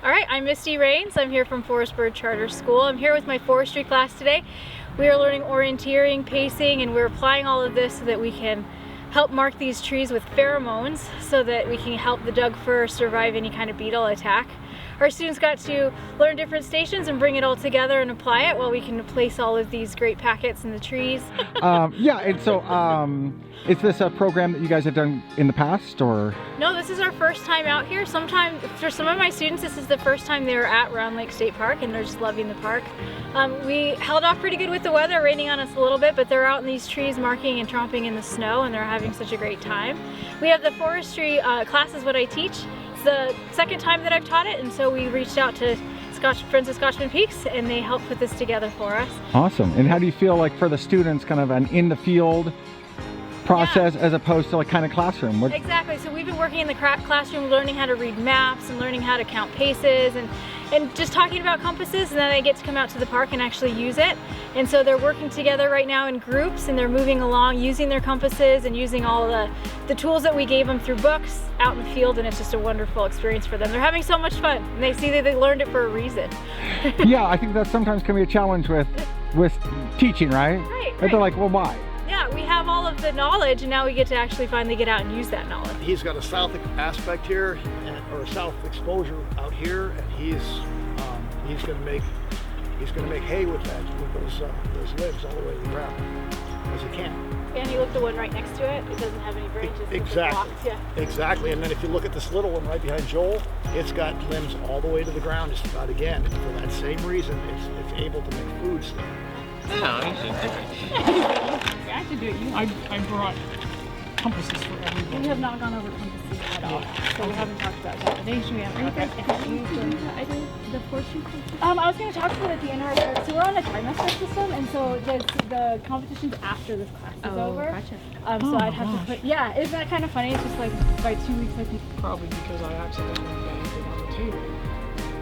All right, I'm Misty Rains. I'm here from Forest Bird Charter School. I'm here with my forestry class today. We are learning orienteering, pacing, and we're applying all of this so that we can help mark these trees with pheromones so that we can help the Doug fir survive any kind of beetle attack. Our students got to learn different stations and bring it all together and apply it while we can place all of these great packets in the trees. Yeah, and so is this a program that you guys have done in the past, or? No, this is our first time out here. Sometimes, for some of my students, this is the first time they were at Round Lake State Park and they're just loving the park. We held off pretty good with the weather, raining on us a little bit, but they're out in these trees marking and tromping in the snow and they're having such a great time. We have the forestry class is what I teach. It's the second time that I've taught it, and so we reached out to Friends of Scotchman Peaks and they helped put this together for us. Awesome. And how do you feel like for the students, kind of an in the field process as opposed to like kind of classroom? Exactly. So we've been working in the classroom learning how to read maps and learning how to count paces and just talking about compasses, and then they get to come out to the park and actually use it. And so they're working together right now in groups and they're moving along using their compasses and using all the tools that we gave them through books out in the field, and it's just a wonderful experience for them. They're having so much fun and they see that they learned it for a reason. Yeah, I think that sometimes can be a challenge with teaching, right? Right. But they're like, well, why? Yeah, we have all of the knowledge and now we get to actually finally get out and use that knowledge. He's got a south aspect here, or a south exposure out here, and he's going to make hay with those limbs all the way to the ground as he can. And you look at the one right next to it, it doesn't have any branches. Exactly. Yeah. Exactly. And then if you look at this little one right behind Joel, it's got limbs all the way to the ground just about again. And for that same reason, it's able to make food still. No, I should do it. I brought compasses for everybody. We have not gone over compasses at all, so we haven't talked about validation. We haven't The forestry competition? I was going to talk about it at the end of our so we're on a trimester system, and so the competition's after this class is over. Gotcha. So I'd have to put, yeah, isn't that kind of funny? It's just like by 2 weeks I think. Probably because I accidentally banged it on the table.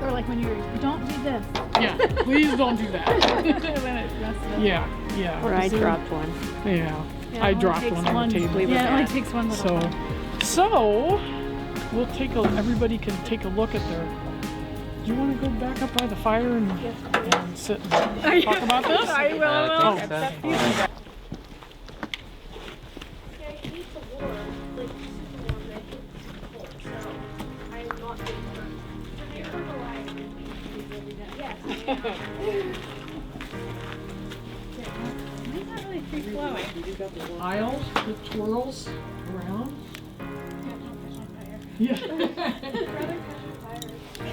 Or like when you're, don't do this. Yeah, please don't do that. Then it messes up. Yeah. Or I dropped one. Yeah, Yeah, I it only dropped takes one on the table. Yeah, it only takes one little one. So we'll everybody can take a look at their. Do you want to go back up by the fire and sit and talk about this? I will. Oh. Aisles that twirls around. Yeah.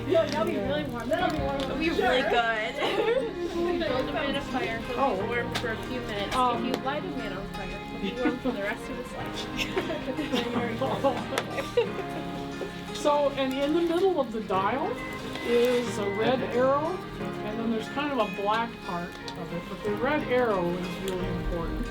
No, that'll be really warm. That'll be warm. It'll be really good. Build them in a fire so Oh. it'll warm for a few minutes. If you light a man on fire, it'll be warm for the rest of his life. So, and in the middle of the dial is a red arrow, and then there's kind of a black part of it, but the red arrow is really important.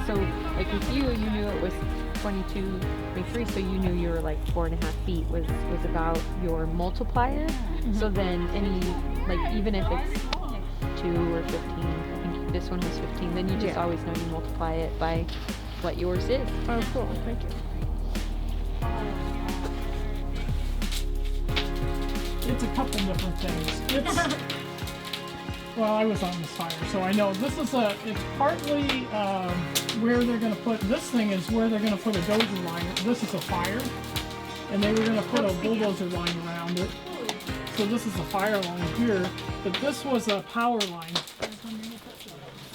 So, like with you knew it was 22, 23, so you knew you were like 4.5 feet was about your multiplier. So then any, like even if it's 2 or 15, I think this one was 15, then you just always know you multiply it by what yours is. Oh, cool. Thank you. It's a couple different things. Well, I was on this fire, so I know this is it's partly where they're going to put, this thing is where they're going to put a dozer line. This is a fire, and they were going to put a bulldozer line around it. So this is a fire line here, but this was a power line.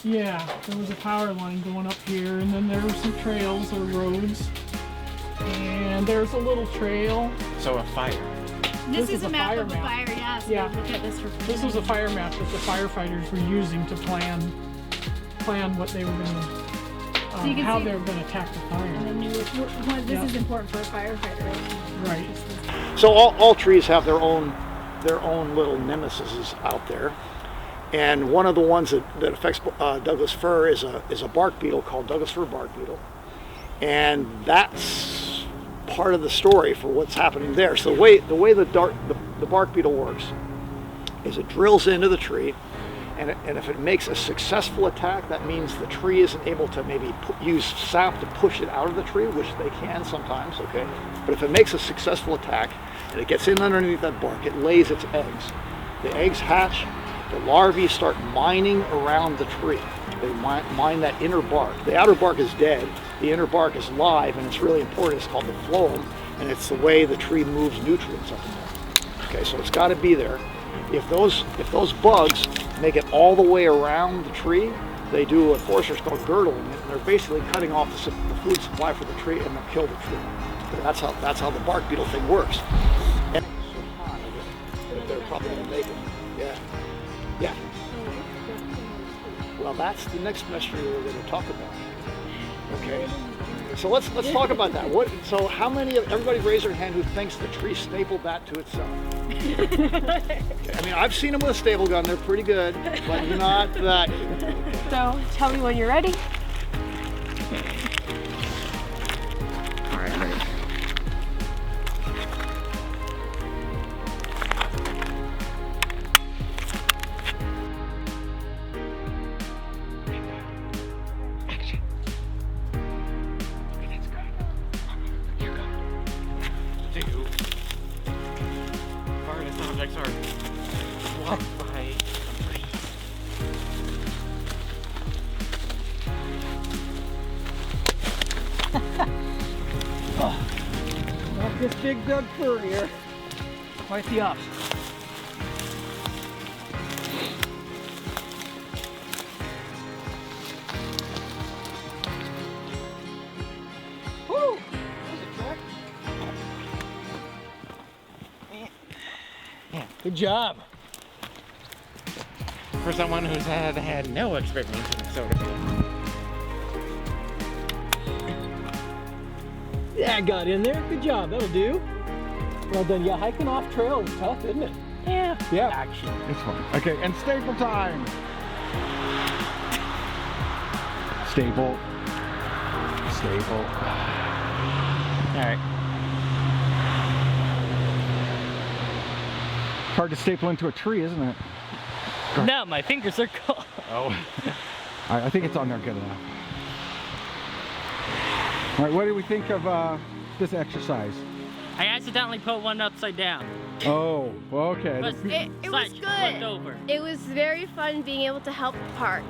Yeah, there was a power line going up here, and then there were some trails or roads, and there's a little trail. So a fire. This is a map of the fire, yeah. So Yeah. look at this for This was a fire map that the firefighters were using to plan plan what they were going to, So you can how see- they were going to attack the fire. And then this Yeah. is important for a firefighter, right? Right. So all trees have their own little nemesis out there, and one of the ones that affects Douglas fir is a bark beetle called Douglas fir bark beetle, and that's part of the story for what's happening there. So the way the bark beetle works is it drills into the tree, and if it makes a successful attack, that means the tree isn't able to maybe use sap to push it out of the tree, which they can sometimes, okay? But if it makes a successful attack and it gets in underneath that bark, it lays its eggs. The eggs hatch, the larvae start mining around the tree. They mine that inner bark. The outer bark is dead, the inner bark is live, and it's really important. It's called the phloem, and it's the way the tree moves nutrients up in there. Okay, so it's got to be there. If those bugs make it all the way around the tree, they do what foresters call girdling it, and they're basically cutting off the food supply for the tree, and they'll kill the tree. So that's how the bark beetle thing works. And it's so high that they're probably going to make it. Yeah. Yeah. Well, that's the next mystery we're going to talk about. Okay. So let's talk about that. So how many of everybody raise their hand who thinks the tree stapled that to itself? Okay. I mean, I've seen them with a staple gun. They're pretty good, but not that good. So tell me when you're ready. All right, I'm ready. Farthest objects are blocked by a tree. Not this big Doug fir here. Quite the opposite. Woo! There's a track. Yeah. Good job. For someone who's had no experience in soda. Yeah, got in there. Good job. That'll do. Well done. Yeah, hiking off trail is tough, isn't it? Yeah. Yeah, Action. it's fun. Okay, and staple time. Staple. Staple. All right. Hard to staple into a tree, isn't it? No, my fingers are cold. Oh. I think it's on there good enough. All right, what do we think of this exercise? I accidentally put one upside down. Oh, okay. But It was flipped good. over. It was very fun being able to help the park.